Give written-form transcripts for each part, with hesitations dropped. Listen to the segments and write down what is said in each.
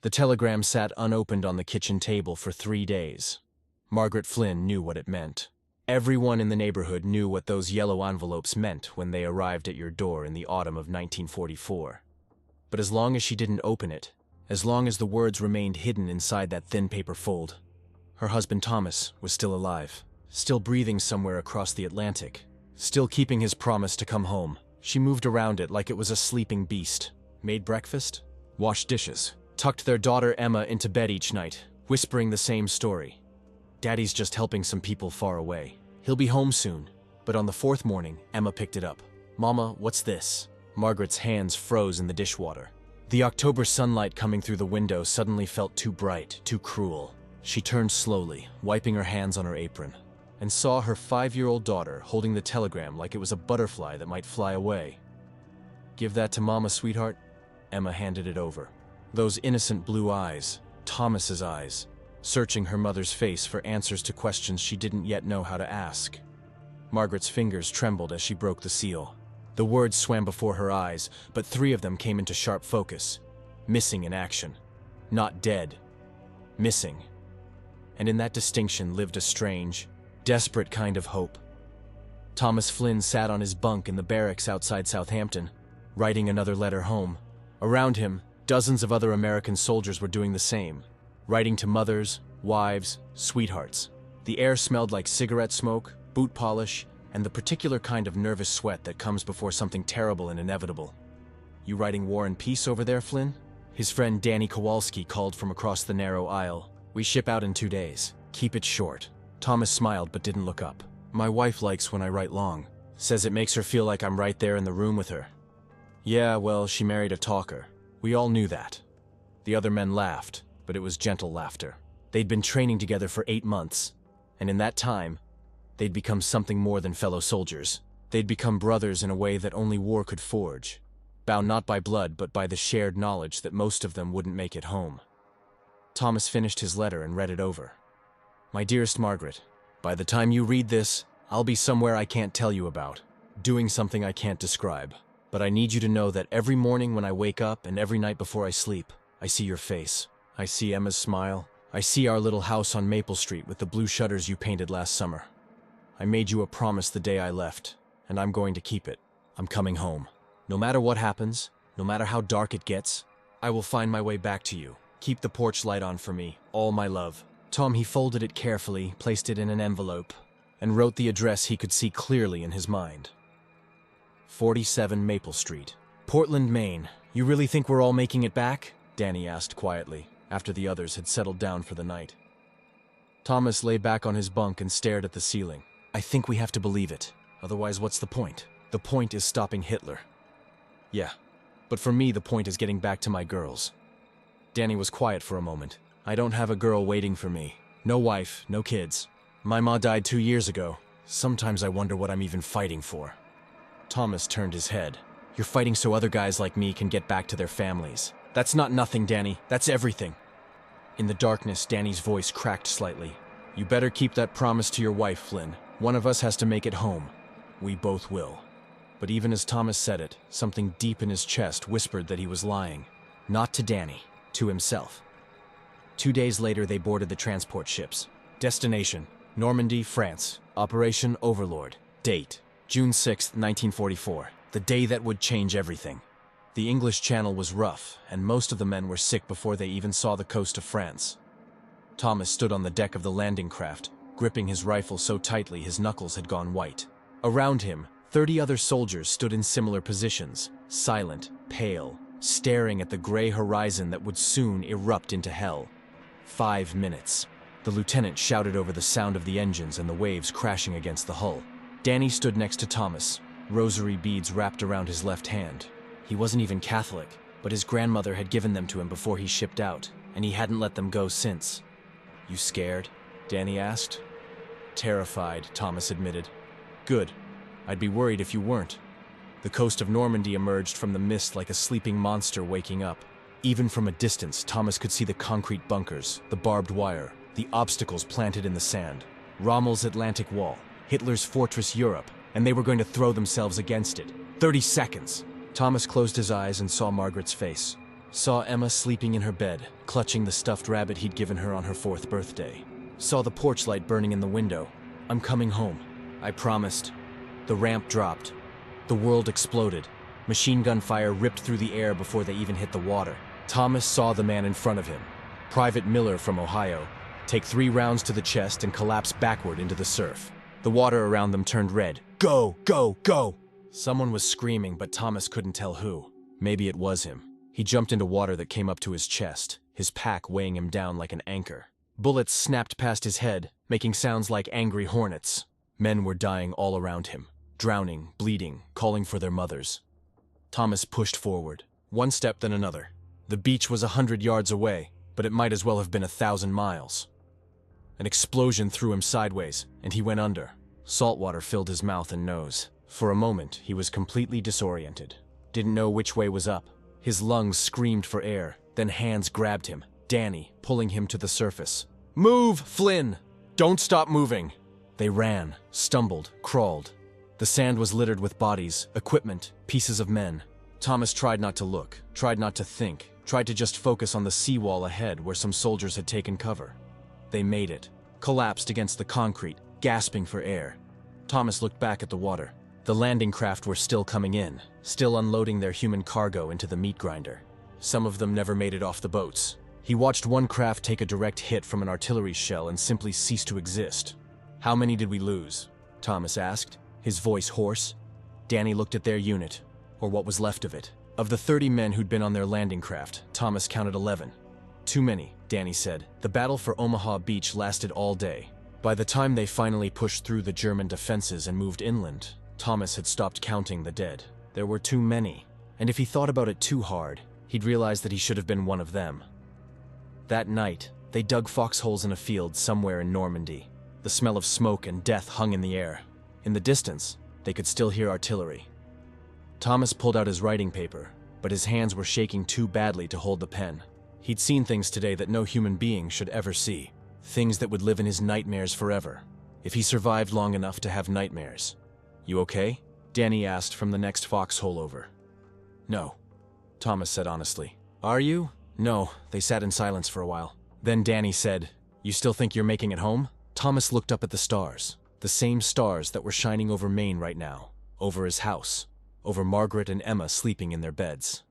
The telegram sat unopened on the kitchen table for 3 days. Margaret Flynn knew what it meant. Everyone in the neighborhood knew what those yellow envelopes meant when they arrived at your door in the autumn of 1944. But as long as she didn't open it, as long as the words remained hidden inside that thin paper fold, her husband Thomas was still alive, still breathing somewhere across the Atlantic, still keeping his promise to come home. She moved around it like it was a sleeping beast, made breakfast, washed dishes, tucked their daughter Emma into bed each night, whispering the same story. Daddy's just helping some people far away. He'll be home soon. But on the 4th morning, Emma picked it up. "Mama, what's this?" Margaret's hands froze in the dishwater. The October sunlight coming through the window suddenly felt too bright, too cruel. She turned slowly, wiping her hands on her apron, and saw her 5-year-old daughter holding the telegram like it was a butterfly that might fly away. "Give that to Mama, sweetheart." Emma handed it over. Those innocent blue eyes, Thomas's eyes, searching her mother's face for answers to questions she didn't yet know how to ask. Margaret's fingers trembled as she broke the seal. The words swam before her eyes, but 3 of them came into sharp focus. Missing in action. Not dead. Missing. And in that distinction lived a strange, desperate kind of hope. Thomas Flynn sat on his bunk in the barracks outside Southampton, writing another letter home. Around him, dozens of other American soldiers were doing the same, writing to mothers, wives, sweethearts. The air smelled like cigarette smoke, boot polish, and the particular kind of nervous sweat that comes before something terrible and inevitable. "You writing War and Peace over there, Flynn?" His friend Danny Kowalski called from across the narrow aisle. "We ship out in 2 days. Keep it short." Thomas smiled but didn't look up. "My wife likes when I write long. Says it makes her feel like I'm right there in the room with her." "Yeah, well, she married a talker. We all knew that." The other men laughed, but it was gentle laughter. They'd been training together for 8 months, and in that time, they'd become something more than fellow soldiers. They'd become brothers in a way that only war could forge, bound not by blood but by the shared knowledge that most of them wouldn't make it home. Thomas finished his letter and read it over. "My dearest Margaret, by the time you read this, I'll be somewhere I can't tell you about, doing something I can't describe. But I need you to know that every morning when I wake up and every night before I sleep, I see your face. I see Emma's smile. I see our little house on Maple Street with the blue shutters you painted last summer. I made you a promise the day I left, and I'm going to keep it. I'm coming home. No matter what happens, no matter how dark it gets, I will find my way back to you. Keep the porch light on for me. All my love." Tom, he folded it carefully, placed it in an envelope, and wrote the address he could see clearly in his mind. 47 Maple Street. "Portland, Maine. You really think we're all making it back?" Danny asked quietly, after the others had settled down for the night. Thomas lay back on his bunk and stared at the ceiling. "I think we have to believe it. Otherwise, what's the point? The point is stopping Hitler." "Yeah, but for me the point is getting back to my girls." Danny was quiet for a moment. "I don't have a girl waiting for me. No wife, no kids. My ma died 2 years ago. Sometimes I wonder what I'm even fighting for." Thomas turned his head. "You're fighting so other guys like me can get back to their families. That's not nothing, Danny. That's everything." In the darkness, Danny's voice cracked slightly. "You better keep that promise to your wife, Flynn. One of us has to make it home. We both will." But even as Thomas said it, something deep in his chest whispered that he was lying. Not to Danny, to himself. 2 days later, they boarded the transport ships. Destination: Normandy, France. Operation Overlord. Date: June 6, 1944. The day that would change everything. The English Channel was rough, and most of the men were sick before they even saw the coast of France. Thomas stood on the deck of the landing craft, gripping his rifle so tightly his knuckles had gone white. Around him, 30 other soldiers stood in similar positions, silent, pale, staring at the gray horizon that would soon erupt into hell. 5 minutes. The lieutenant shouted over the sound of the engines and the waves crashing against the hull. Danny stood next to Thomas, rosary beads wrapped around his left hand. He wasn't even Catholic, but his grandmother had given them to him before he shipped out, and he hadn't let them go since. "You scared?" Danny asked. "Terrified," Thomas admitted. "Good. I'd be worried if you weren't." The coast of Normandy emerged from the mist like a sleeping monster waking up. Even from a distance, Thomas could see the concrete bunkers, the barbed wire, the obstacles planted in the sand. Rommel's Atlantic Wall, Hitler's Fortress Europe, and they were going to throw themselves against it. 30 seconds! Thomas closed his eyes and saw Margaret's face. Saw Emma sleeping in her bed, clutching the stuffed rabbit he'd given her on her 4th birthday. Saw the porch light burning in the window. I'm coming home, I promised. The ramp dropped. The world exploded. Machine gun fire ripped through the air before they even hit the water. Thomas saw the man in front of him, Private Miller from Ohio, take 3 rounds to the chest and collapse backward into the surf. The water around them turned red. Go, go, go! Someone was screaming, but Thomas couldn't tell who. Maybe it was him. He jumped into water that came up to his chest, his pack weighing him down like an anchor. Bullets snapped past his head, making sounds like angry hornets. Men were dying all around him, drowning, bleeding, calling for their mothers. Thomas pushed forward, one step then another. The beach was 100 yards away, but it might as well have been 1,000 miles. An explosion threw him sideways, and he went under. Salt water filled his mouth and nose. For a moment, he was completely disoriented. Didn't know which way was up. His lungs screamed for air, then hands grabbed him, Danny, pulling him to the surface. Move, Flynn! Don't stop moving! They ran, stumbled, crawled. The sand was littered with bodies, equipment, pieces of men. Thomas tried not to look, tried not to think, tried to just focus on the seawall ahead where some soldiers had taken cover. They made it, collapsed against the concrete, gasping for air. Thomas looked back at the water. The landing craft were still coming in, still unloading their human cargo into the meat grinder. Some of them never made it off the boats. He watched one craft take a direct hit from an artillery shell and simply cease to exist. How many did we lose? Thomas asked, his voice hoarse. Danny looked at their unit, or what was left of it. Of the 30 men who'd been on their landing craft, Thomas counted 11. Too many, Danny said. The battle for Omaha Beach lasted all day. By the time they finally pushed through the German defenses and moved inland, Thomas had stopped counting the dead. There were too many, and if he thought about it too hard, he'd realize that he should have been one of them. That night, they dug foxholes in a field somewhere in Normandy. The smell of smoke and death hung in the air. In the distance, they could still hear artillery. Thomas pulled out his writing paper, but his hands were shaking too badly to hold the pen. He'd seen things today that no human being should ever see. Things that would live in his nightmares forever, if he survived long enough to have nightmares. You okay? Danny asked from the next foxhole over. No, Thomas said honestly. Are you? No, they sat in silence for a while. Then Danny said, You still think you're making it home? Thomas looked up at the stars, the same stars that were shining over Maine right now, over his house, over Margaret and Emma sleeping in their beds.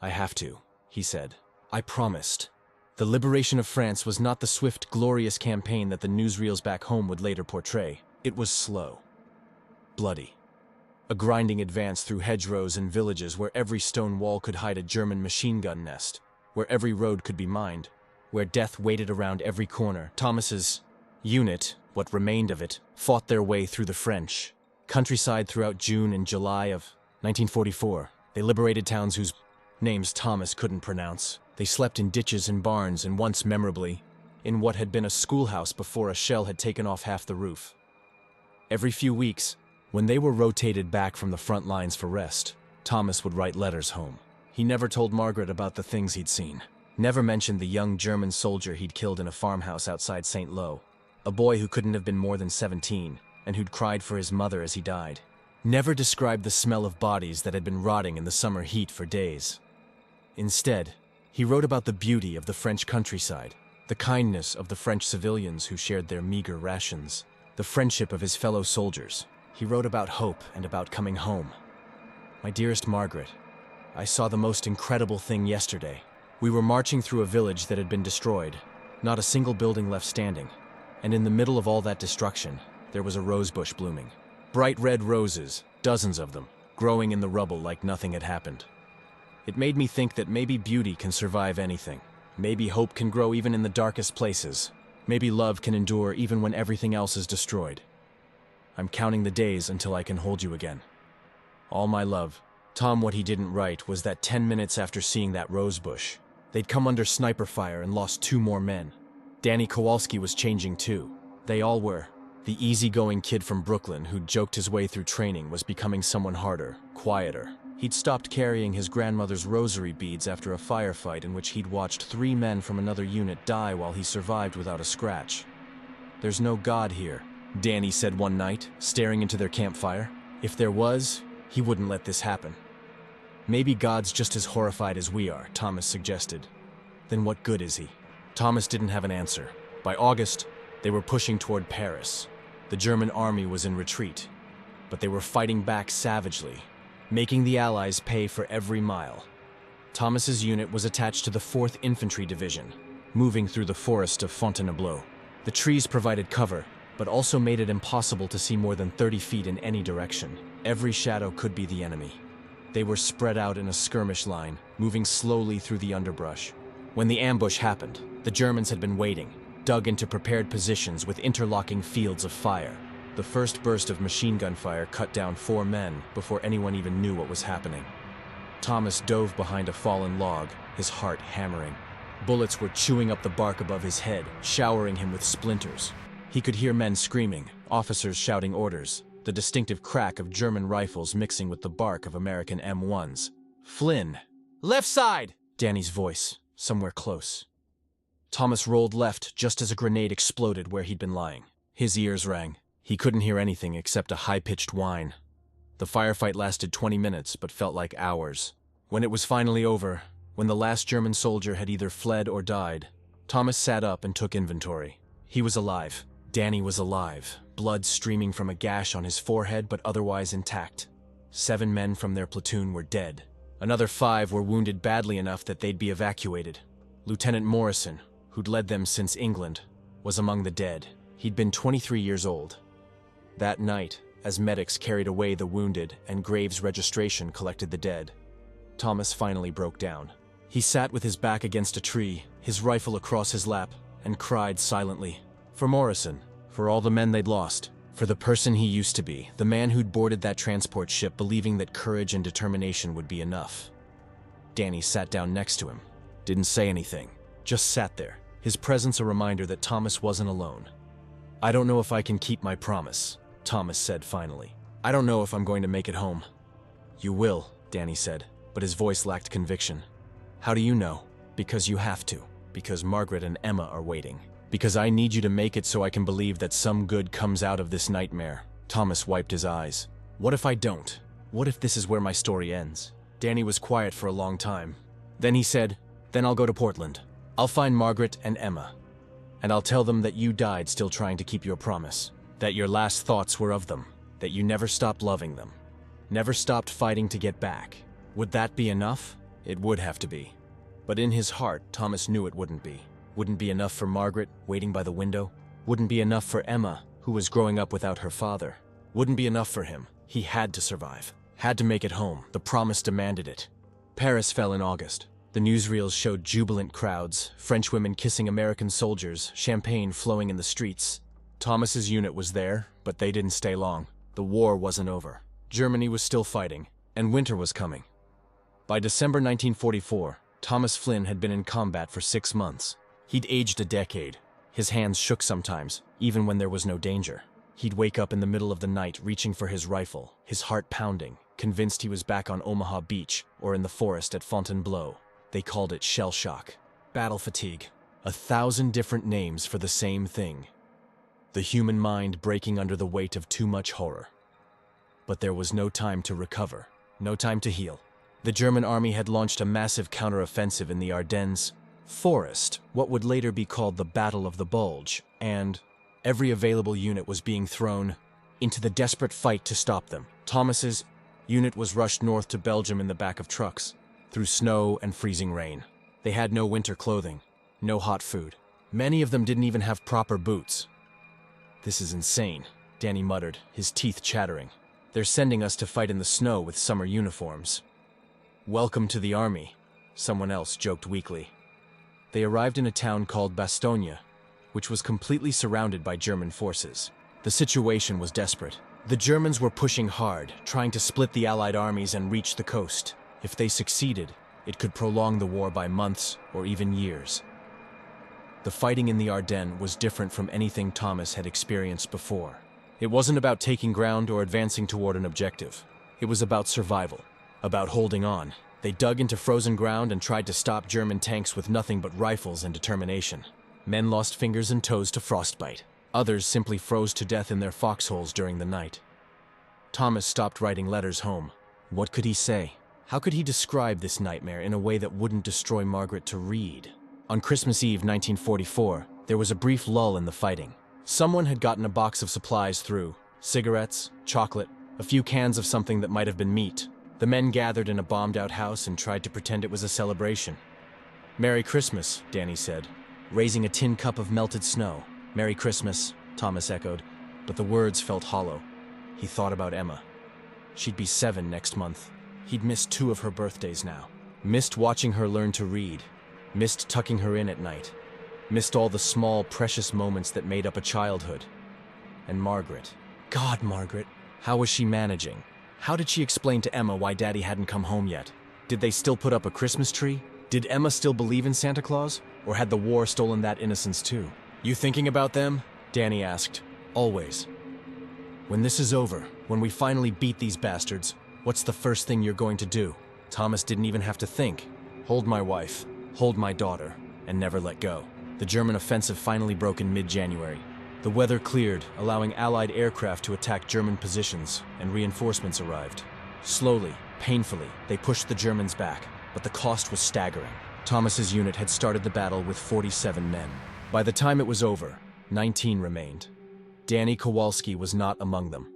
I have to, he said. I promised. The liberation of France was not the swift, glorious campaign that the newsreels back home would later portray. It was slow. Bloody. A grinding advance through hedgerows and villages where every stone wall could hide a German machine gun nest, where every road could be mined, where death waited around every corner. Thomas's unit, what remained of it, fought their way through the French countryside throughout June and July of 1944. They liberated towns whose names Thomas couldn't pronounce. They slept in ditches and barns, and once memorably, in what had been a schoolhouse before a shell had taken off half the roof. Every few weeks, when they were rotated back from the front lines for rest, Thomas would write letters home. He never told Margaret about the things he'd seen. Never mentioned the young German soldier he'd killed in a farmhouse outside St. Lo, a boy who couldn't have been more than 17, and who'd cried for his mother as he died. Never described the smell of bodies that had been rotting in the summer heat for days. Instead, he wrote about the beauty of the French countryside, the kindness of the French civilians who shared their meager rations, the friendship of his fellow soldiers. He wrote about hope and about coming home. My dearest Margaret, I saw the most incredible thing yesterday. We were marching through a village that had been destroyed, not a single building left standing, and in the middle of all that destruction, there was a rose bush blooming. Bright red roses, dozens of them, growing in the rubble like nothing had happened. It made me think that maybe beauty can survive anything. Maybe hope can grow even in the darkest places. Maybe love can endure even when everything else is destroyed. I'm counting the days until I can hold you again. All my love. Tom, what he didn't write was that 10 minutes after seeing that rose bush, they'd come under sniper fire and lost 2 more men. Danny Kowalski was changing too. They all were. The easygoing kid from Brooklyn who'd joked his way through training was becoming someone harder, quieter. He'd stopped carrying his grandmother's rosary beads after a firefight in which he'd watched 3 men from another unit die while he survived without a scratch. There's no God here, Danny said one night, staring into their campfire. If there was, he wouldn't let this happen. Maybe God's just as horrified as we are, Thomas suggested. Then what good is he? Thomas didn't have an answer. By August, they were pushing toward Paris. The German army was in retreat, but they were fighting back savagely, making the Allies pay for every mile. Thomas's unit was attached to the 4th Infantry Division, moving through the forest of Fontainebleau. The trees provided cover, but also made it impossible to see more than 30 feet in any direction. Every shadow could be the enemy. They were spread out in a skirmish line, moving slowly through the underbrush. When the ambush happened, the Germans had been waiting, dug into prepared positions with interlocking fields of fire. The first burst of machine gun fire cut down 4 men before anyone even knew what was happening. Thomas dove behind a fallen log, his heart hammering. Bullets were chewing up the bark above his head, showering him with splinters. He could hear men screaming, officers shouting orders, the distinctive crack of German rifles mixing with the bark of American M1s. Flynn! Left side! Danny's voice, somewhere close. Thomas rolled left just as a grenade exploded where he'd been lying. His ears rang. He couldn't hear anything except a high-pitched whine. The firefight lasted 20 minutes, but felt like hours. When it was finally over, when the last German soldier had either fled or died, Thomas sat up and took inventory. He was alive. Danny was alive, blood streaming from a gash on his forehead but otherwise intact. 7 men from their platoon were dead. Another 5 were wounded badly enough that they'd be evacuated. Lieutenant Morrison, who'd led them since England, was among the dead. He'd been 23 years old. That night, as medics carried away the wounded and Graves Registration collected the dead, Thomas finally broke down. He sat with his back against a tree, his rifle across his lap, and cried silently. For Morrison, for all the men they'd lost, for the person he used to be, the man who'd boarded that transport ship believing that courage and determination would be enough. Danny sat down next to him, didn't say anything, just sat there, his presence a reminder that Thomas wasn't alone. I don't know if I can keep my promise, Thomas said finally. I don't know if I'm going to make it home. You will, Danny said, but his voice lacked conviction. How do you know? Because you have to. Because Margaret and Emma are waiting. Because I need you to make it so I can believe that some good comes out of this nightmare. Thomas wiped his eyes. What if I don't? What if this is where my story ends? Danny was quiet for a long time. Then he said, then I'll go to Portland. I'll find Margaret and Emma. And I'll tell them that you died still trying to keep your promise. That your last thoughts were of them. That you never stopped loving them. Never stopped fighting to get back. Would that be enough? It would have to be. But in his heart, Thomas knew it wouldn't be. Wouldn't be enough for Margaret, waiting by the window. Wouldn't be enough for Emma, who was growing up without her father. Wouldn't be enough for him. He had to survive. Had to make it home. The promise demanded it. Paris fell in August. The newsreels showed jubilant crowds, French women kissing American soldiers, champagne flowing in the streets. Thomas's unit was there, but they didn't stay long. The war wasn't over. Germany was still fighting, and winter was coming. By December 1944, Thomas Flynn had been in combat for 6 months. He'd aged a decade. His hands shook sometimes, even when there was no danger. He'd wake up in the middle of the night reaching for his rifle, his heart pounding, convinced he was back on Omaha Beach or in the forest at Fontainebleau. They called it shell shock, battle fatigue, 1,000 different names for the same thing. The human mind breaking under the weight of too much horror. But there was no time to recover, no time to heal. The German army had launched a massive counteroffensive in the Ardennes forest, what would later be called the Battle of the Bulge, and every available unit was being thrown into the desperate fight to stop them. Thomas's unit was rushed north to Belgium in the back of trucks, through snow and freezing rain. They had no winter clothing, no hot food. Many of them didn't even have proper boots. This is insane, Danny muttered, his teeth chattering. They're sending us to fight in the snow with summer uniforms. Welcome to the army, someone else joked weakly. They arrived in a town called Bastogne, which was completely surrounded by German forces. The situation was desperate. The Germans were pushing hard, trying to split the Allied armies and reach the coast. If they succeeded, it could prolong the war by months or even years. The fighting in the Ardennes was different from anything Thomas had experienced before. It wasn't about taking ground or advancing toward an objective. It was about survival, about holding on. They dug into frozen ground and tried to stop German tanks with nothing but rifles and determination. Men lost fingers and toes to frostbite. Others simply froze to death in their foxholes during the night. Thomas stopped writing letters home. What could he say? How could he describe this nightmare in a way that wouldn't destroy Margaret to read? On Christmas Eve 1944, there was a brief lull in the fighting. Someone had gotten a box of supplies through: cigarettes, chocolate, a few cans of something that might have been meat. The men gathered in a bombed-out house and tried to pretend it was a celebration. "Merry Christmas," Danny said, raising a tin cup of melted snow. "Merry Christmas," Thomas echoed, but the words felt hollow. He thought about Emma. She'd be 7 next month. He'd missed 2 of her birthdays now. Missed watching her learn to read. Missed tucking her in at night. Missed all the small, precious moments that made up a childhood. And Margaret. God, Margaret. How was she managing? How did she explain to Emma why Daddy hadn't come home yet? Did they still put up a Christmas tree? Did Emma still believe in Santa Claus? Or had the war stolen that innocence too? "You thinking about them?" Danny asked. "Always. When this is over, when we finally beat these bastards, what's the first thing you're going to do?" Thomas didn't even have to think. Hold my wife, hold my daughter, and never let go. The German offensive finally broke in mid-January. The weather cleared, allowing Allied aircraft to attack German positions, and reinforcements arrived. Slowly, painfully, they pushed the Germans back, but the cost was staggering. Thomas's unit had started the battle with 47 men. By the time it was over, 19 remained. Danny Kowalski was not among them.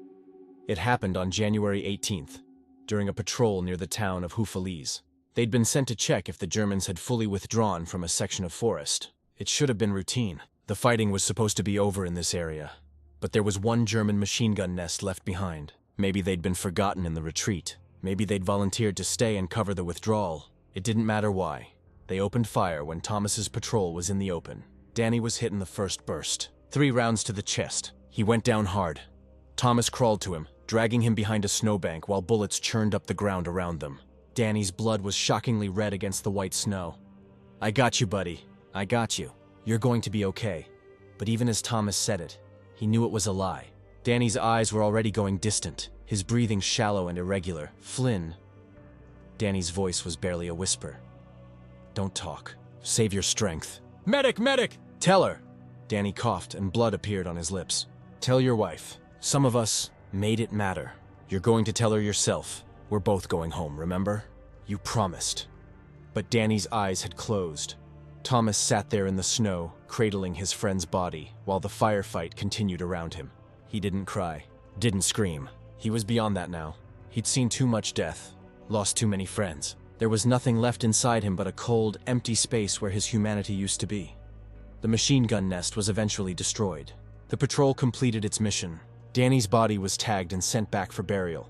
It happened on January 18th, during a patrol near the town of Houffalize. They'd been sent to check if the Germans had fully withdrawn from a section of forest. It should have been routine. The fighting was supposed to be over in this area, but there was one German machine gun nest left behind. Maybe they'd been forgotten in the retreat. Maybe they'd volunteered to stay and cover the withdrawal. It didn't matter why. They opened fire when Thomas's patrol was in the open. Danny was hit in the first burst. 3 rounds to the chest. He went down hard. Thomas crawled to him, dragging him behind a snowbank while bullets churned up the ground around them. Danny's blood was shockingly red against the white snow. "I got you, buddy. I got you. You're going to be okay." But even as Thomas said it, he knew it was a lie. Danny's eyes were already going distant, his breathing shallow and irregular. "Flynn." Danny's voice was barely a whisper. "Don't talk. Save your strength." "Medic! Medic!" "Tell her." Danny coughed and blood appeared on his lips. "Tell your wife. Some of us made it matter. You're going to tell her yourself. We're both going home, remember? You promised." But Danny's eyes had closed. Thomas sat there in the snow, cradling his friend's body, while the firefight continued around him. He didn't cry, didn't scream. He was beyond that now. He'd seen too much death, lost too many friends. There was nothing left inside him but a cold, empty space where his humanity used to be. The machine gun nest was eventually destroyed. The patrol completed its mission. Danny's body was tagged and sent back for burial.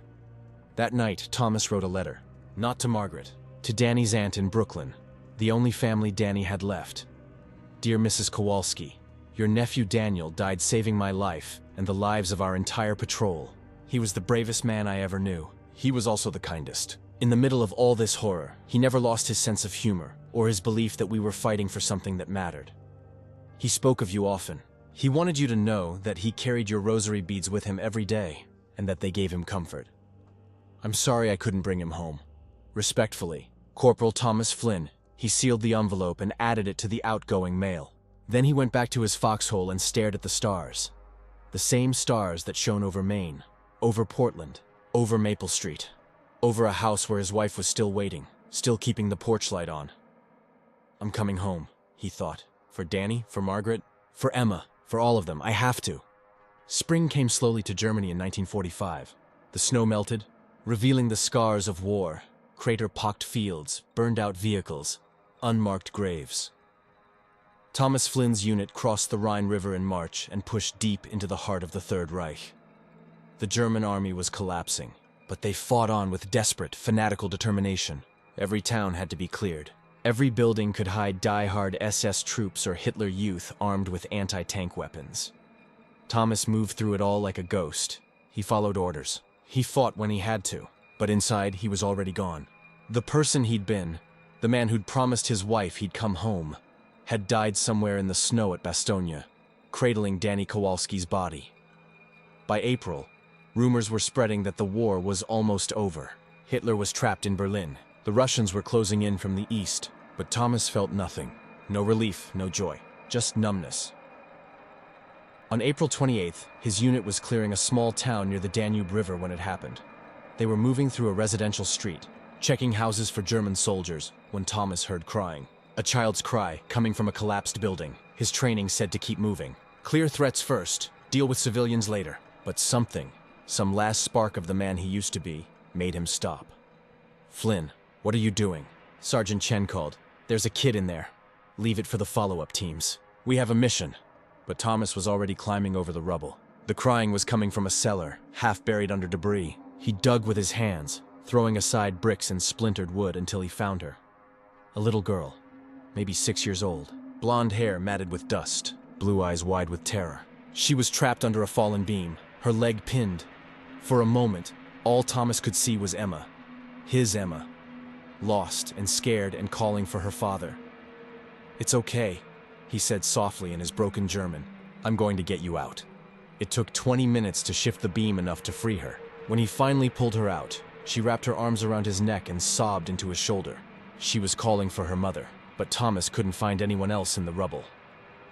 That night, Thomas wrote a letter. Not to Margaret, to Danny's aunt in Brooklyn, the only family Danny had left. "Dear Mrs. Kowalski, your nephew Daniel died saving my life and the lives of our entire patrol. He was the bravest man I ever knew. He was also the kindest. In the middle of all this horror, he never lost his sense of humor or his belief that we were fighting for something that mattered. He spoke of you often. He wanted you to know that he carried your rosary beads with him every day and that they gave him comfort. I'm sorry I couldn't bring him home. Respectfully, Corporal Thomas Flynn." He sealed the envelope and added it to the outgoing mail. Then he went back to his foxhole and stared at the stars. The same stars that shone over Maine, over Portland, over Maple Street, over a house where his wife was still waiting, still keeping the porch light on. "I'm coming home," he thought. "For Danny, for Margaret, for Emma, for all of them. I have to." Spring came slowly to Germany in 1945. The snow melted, revealing the scars of war, crater-pocked fields, burned-out vehicles, unmarked graves. Thomas Flynn's unit crossed the Rhine River in March and pushed deep into the heart of the Third Reich. The German army was collapsing, but they fought on with desperate, fanatical determination. Every town had to be cleared. Every building could hide die-hard SS troops or Hitler Youth armed with anti-tank weapons. Thomas moved through it all like a ghost. He followed orders. He fought when he had to, but inside he was already gone. The person he'd been, the man who'd promised his wife he'd come home, had died somewhere in the snow at Bastogne, cradling Danny Kowalski's body. By April, rumors were spreading that the war was almost over. Hitler was trapped in Berlin. The Russians were closing in from the east, but Thomas felt nothing. No relief, no joy, just numbness. On April 28th, his unit was clearing a small town near the Danube River when it happened. They were moving through a residential street. checking houses for German soldiers, when Thomas heard crying. A child's cry, coming from a collapsed building. His training said to keep moving. Clear threats first, deal with civilians later. But something, some last spark of the man he used to be, made him stop. "Flynn, what are you doing?" Sergeant Chen called. "There's a kid in there. Leave it for the follow-up teams. We have a mission." But Thomas was already climbing over the rubble. The crying was coming from a cellar, half buried under debris. He dug with his hands, throwing aside bricks and splintered wood until he found her. A little girl, maybe 6 years old, blonde hair matted with dust, blue eyes wide with terror. She was trapped under a fallen beam, her leg pinned. For a moment, all Thomas could see was Emma. His Emma. Lost and scared and calling for her father. "It's okay," he said softly in his broken German. "I'm going to get you out." It took 20 minutes to shift the beam enough to free her. When he finally pulled her out, she wrapped her arms around his neck and sobbed into his shoulder. She was calling for her mother, but Thomas couldn't find anyone else in the rubble.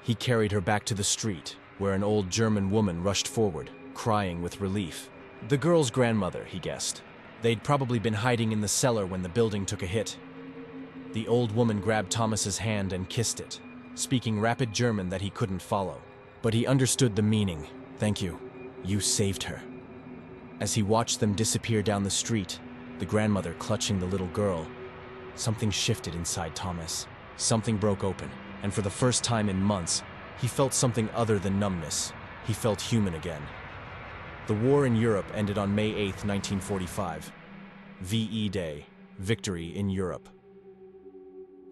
He carried her back to the street, where an old German woman rushed forward, crying with relief. The girl's grandmother, he guessed. They'd probably been hiding in the cellar when the building took a hit. The old woman grabbed Thomas's hand and kissed it, speaking rapid German that he couldn't follow. But he understood the meaning. "Thank you. You saved her." As he watched them disappear down the street, the grandmother clutching the little girl, something shifted inside Thomas. Something broke open, and for the first time in months, he felt something other than numbness. He felt human again. The war in Europe ended on May 8, 1945. VE Day, Victory in Europe.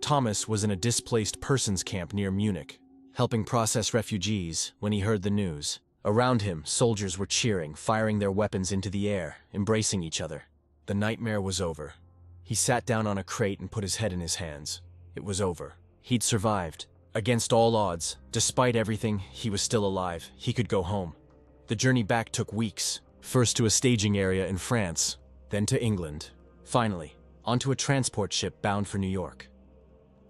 Thomas was in a displaced persons camp near Munich, helping process refugees when he heard the news. Around him, soldiers were cheering, firing their weapons into the air, embracing each other. The nightmare was over. He sat down on a crate and put his head in his hands. It was over. He'd survived. Against all odds, despite everything, he was still alive. He could go home. The journey back took weeks, first to a staging area in France, then to England. Finally, onto a transport ship bound for New York.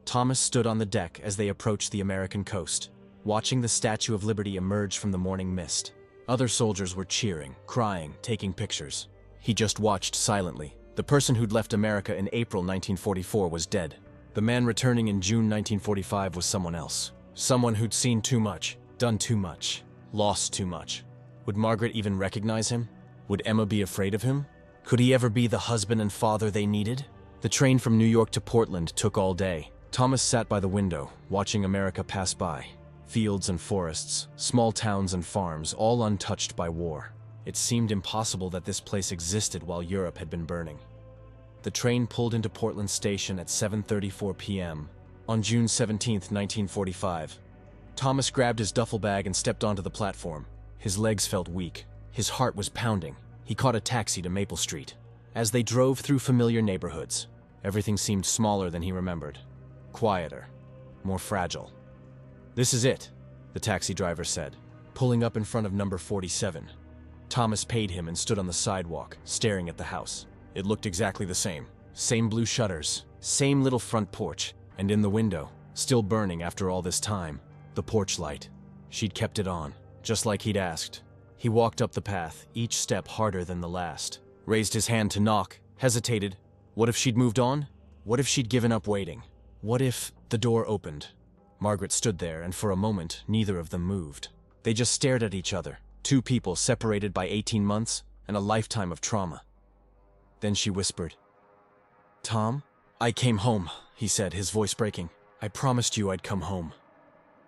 Thomas stood on the deck as they approached the American coast, watching the Statue of Liberty emerge from the morning mist. Other soldiers were cheering, crying, taking pictures. He just watched silently. The person who'd left America in April 1944 was dead. The man returning in June 1945 was someone else. Someone who'd seen too much, done too much, lost too much. Would Margaret even recognize him? Would Emma be afraid of him? Could he ever be the husband and father they needed? The train from New York to Portland took all day. Thomas sat by the window, watching America pass by. Fields and forests, small towns and farms, all untouched by war. It seemed impossible that this place existed while Europe had been burning. The train pulled into Portland Station at 7:34 p.m. on June 17, 1945. Thomas grabbed his duffel bag and stepped onto the platform. His legs felt weak. His heart was pounding. He caught a taxi to Maple Street. As they drove through familiar neighborhoods, everything seemed smaller than he remembered. Quieter. More fragile. "This is it," the taxi driver said, pulling up in front of number 47. Thomas paid him and stood on the sidewalk, staring at the house. It looked exactly the same. Same blue shutters, same little front porch, and in the window, still burning after all this time, the porch light. She'd kept it on, just like he'd asked. He walked up the path, each step harder than the last. Raised his hand to knock, hesitated. What if she'd moved on? What if she'd given up waiting? What if the door opened? Margaret stood there, and for a moment, neither of them moved. They just stared at each other, two people separated by 18 months and a lifetime of trauma. Then she whispered, "Tom?" "I came home," he said, his voice breaking. "I promised you I'd come home."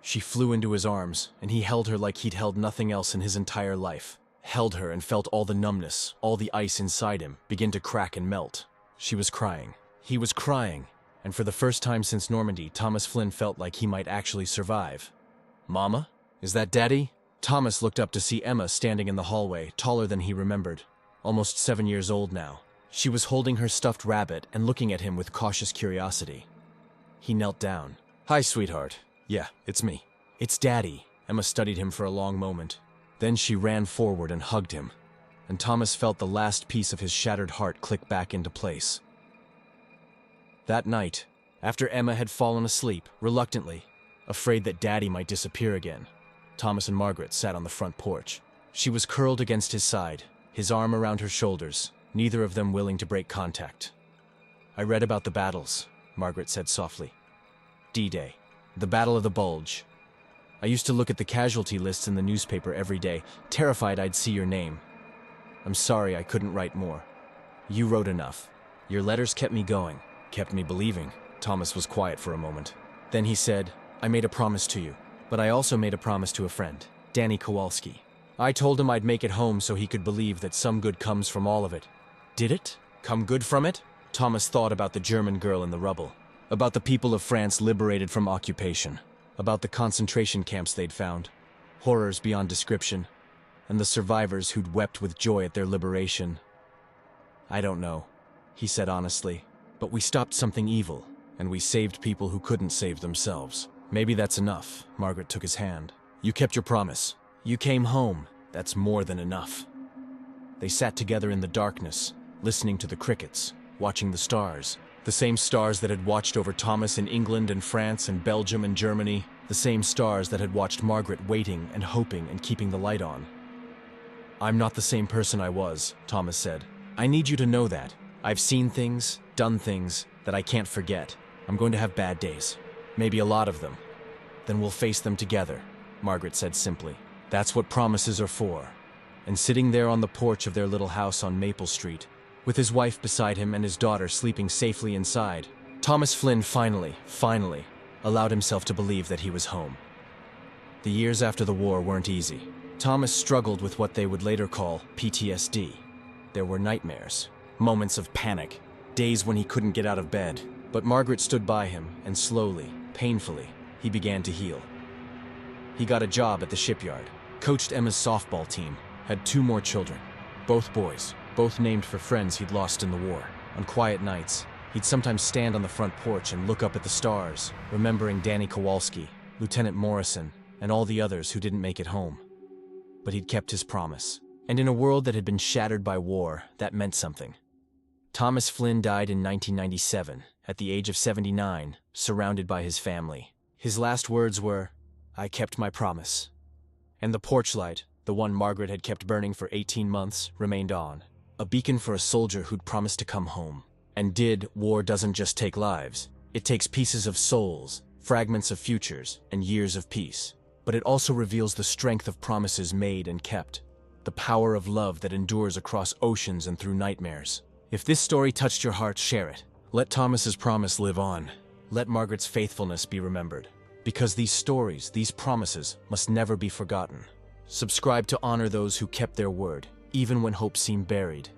She flew into his arms, and he held her like he'd held nothing else in his entire life. Held her and felt all the numbness, all the ice inside him, begin to crack and melt. She was crying. He was crying. And for the first time since Normandy, Thomas Flynn felt like he might actually survive. "Mama? Is that Daddy?" Thomas looked up to see Emma standing in the hallway, taller than he remembered. Almost 7 years old now. She was holding her stuffed rabbit and looking at him with cautious curiosity. He knelt down. "Hi, sweetheart. Yeah, it's me." "It's Daddy." Emma studied him for a long moment. Then she ran forward and hugged him, and Thomas felt the last piece of his shattered heart click back into place. That night, after Emma had fallen asleep, reluctantly, afraid that Daddy might disappear again, Thomas and Margaret sat on the front porch. She was curled against his side, his arm around her shoulders, neither of them willing to break contact. I read about the battles, Margaret said softly. D-Day. The Battle of the Bulge. I used to look at the casualty lists in the newspaper every day, terrified I'd see your name. I'm sorry I couldn't write more. You wrote enough. Your letters kept me going, kept me believing. Thomas was quiet for a moment. Then he said, I made a promise to you, but I also made a promise to a friend, Danny Kowalski. I told him I'd make it home so he could believe that some good comes from all of it. Did it? Come good from it? Thomas thought about the German girl in the rubble, about the people of France liberated from occupation, about the concentration camps they'd found, horrors beyond description, and the survivors who'd wept with joy at their liberation. I don't know, he said honestly, but we stopped something evil, and we saved people who couldn't save themselves. Maybe that's enough. Margaret took his hand. You kept your promise. You came home. That's more than enough. They sat together in the darkness, listening to the crickets, watching the stars. The same stars that had watched over Thomas in England and France and Belgium and Germany. The same stars that had watched Margaret waiting and hoping and keeping the light on. I'm not the same person I was, Thomas said. I need you to know that. I've seen things, done things, that I can't forget. I'm going to have bad days. Maybe a lot of them. Then we'll face them together, Margaret said simply. That's what promises are for. And sitting there on the porch of their little house on Maple Street, with his wife beside him and his daughter sleeping safely inside, Thomas Flynn finally allowed himself to believe that he was home. The years after the war weren't easy. Thomas struggled with what they would later call PTSD. There were nightmares, moments of panic, days when he couldn't get out of bed. But Margaret stood by him, and slowly, painfully, he began to heal. He got a job at the shipyard, coached Emma's softball team, had 2 more children, both boys, both named for friends he'd lost in the war. On quiet nights, he'd sometimes stand on the front porch and look up at the stars, remembering Danny Kowalski, Lieutenant Morrison, and all the others who didn't make it home. But he'd kept his promise. And in a world that had been shattered by war, that meant something. Thomas Flynn died in 1997, at the age of 79, surrounded by his family. His last words were, I kept my promise. And the porch light, the one Margaret had kept burning for 18 months, remained on. A beacon for a soldier who'd promised to come home. And war doesn't just take lives. It takes pieces of souls, fragments of futures, and years of peace. But it also reveals the strength of promises made and kept. The power of love that endures across oceans and through nightmares. If this story touched your heart, share it. Let Thomas's promise live on. Let Margaret's faithfulness be remembered. Because these stories, these promises, must never be forgotten. Subscribe to honor those who kept their word, even when hope seemed buried.